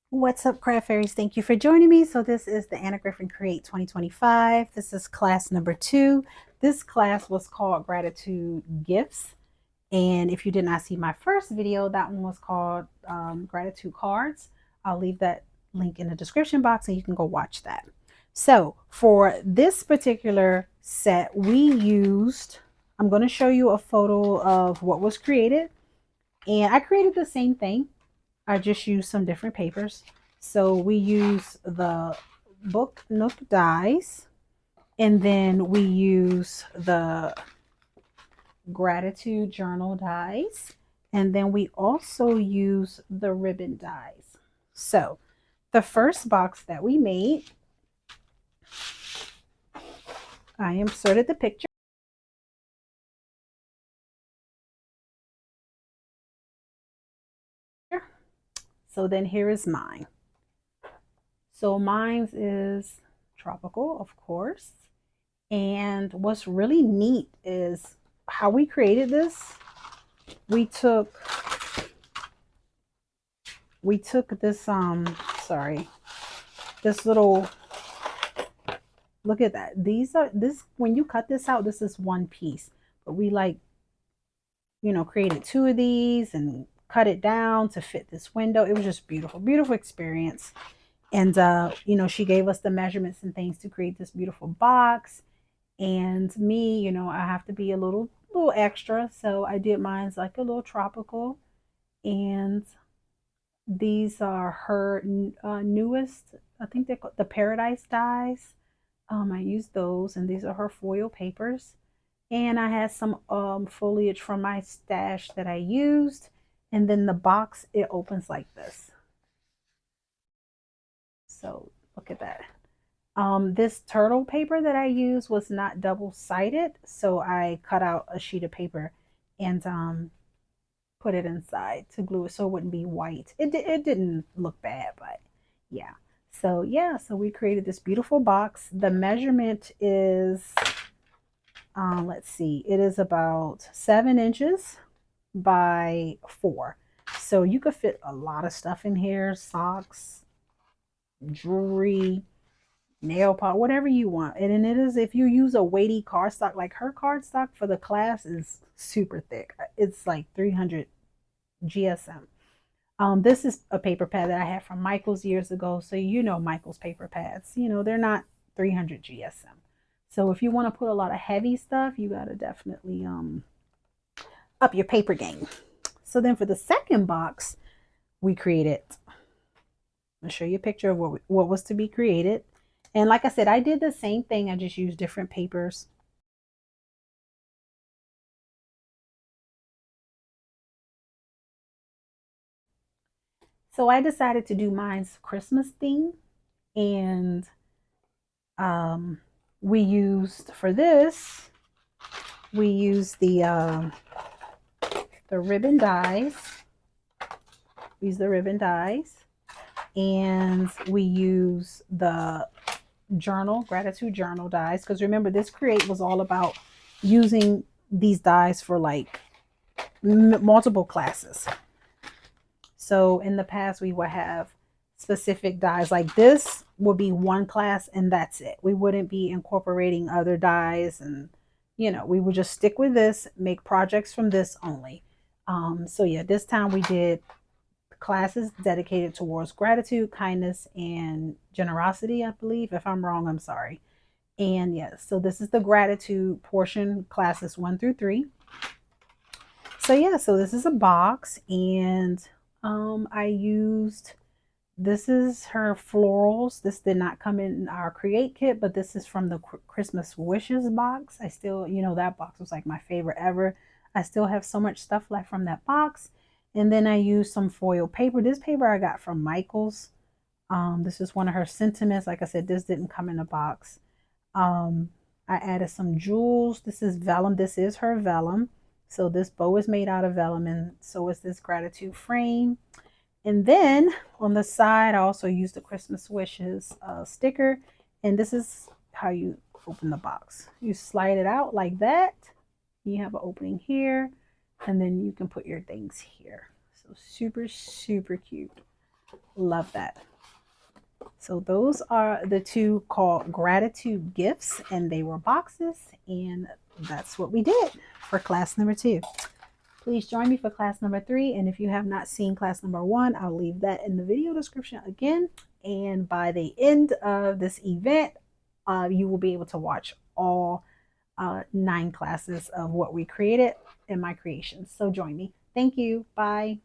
What's up, craft fairies? Thank you for joining me. So this is the Anna Griffin Create 2025. This is class number 2. This class was called Gratitude Gifts. And if you did not see my first video, that one was called Gratitude Cards. I'll leave that link in the description box and you can go watch that. So for this particular set, I'm going to show you a photo of what was created. And I created the same thing. I just used some different papers. So we use the book nook dies, and then we use the gratitude journal dies, and then we also use the ribbon dies. So the first box that we made, I inserted the picture. So then here is mine. So mine is tropical, of course. And what's really neat is how we created this. We took this this little, look at that. This when you cut this out, this is one piece. But we created two of these and cut it down to fit this window. It was just beautiful, beautiful experience. And she gave us the measurements and things to create this beautiful box. And me, I have to be a little extra, so I did mine's like a little tropical. And these are her newest, I think they're called the Paradise dies. I used those, and these are her foil papers. And I had some foliage from my stash that I used. And then the box, it opens like this. So look at that. This turtle paper that I used was not double-sided, so I cut out a sheet of paper and put it inside to glue it so it wouldn't be white. It didn't look bad, but yeah. So yeah, so we created this beautiful box. The measurement is, let's see, it is about 7 inches by 4. So you could fit a lot of stuff in here, socks, jewelry, nail polish, whatever you want. And it is, if you use a weighty cardstock, like her cardstock for the class is super thick. It's like 300 GSM. This is a paper pad that I had from Michael's years ago. So Michael's paper pads, they're not 300 GSM. So if you want to put a lot of heavy stuff, you gotta definitely up your paper game. So then for the second box, we created. I'll show you a picture of what was to be created. And like I said, I did the same thing. I just used different papers. So I decided to do mine's Christmas theme. And we used, for this, we used the ribbon dies. We used the ribbon dies. And we use the gratitude journal dies. Because remember, this create was all about using these dies for like multiple classes. So in the past, we would have specific dies like this would be one class and that's it. We wouldn't be incorporating other dies, and we would just stick with this, make projects from this only. So yeah, this time we did classes dedicated towards gratitude, kindness, and generosity, I believe. If I'm wrong, I'm sorry. And yes, so this is the gratitude portion, classes 1 through 3. So yeah, so this is a box, and I used, this is her florals. This did not come in our create kit, but this is from the Christmas wishes box. I still, that box was like my favorite ever. I still have so much stuff left from that box. And then I used some foil paper. This paper I got from Michael's. This is one of her sentiments. Like I said, this didn't come in a box. I added some jewels. This is vellum. This is her vellum. So this bow is made out of vellum, and so is this gratitude frame. And then on the side, I also used the Christmas wishes sticker. And this is how you open the box. You slide it out like that. You have an opening here, and then you can put your things here. So super, super cute. Love that. So those are the two called gratitude gifts, and they were boxes, and that's what we did for class number 2. Please join me for class number 3, and if you have not seen class number 1, I'll leave that in the video description again. And by the end of this event, you will be able to watch all 9 classes of what we created in my creations. So join me. Thank you. Bye.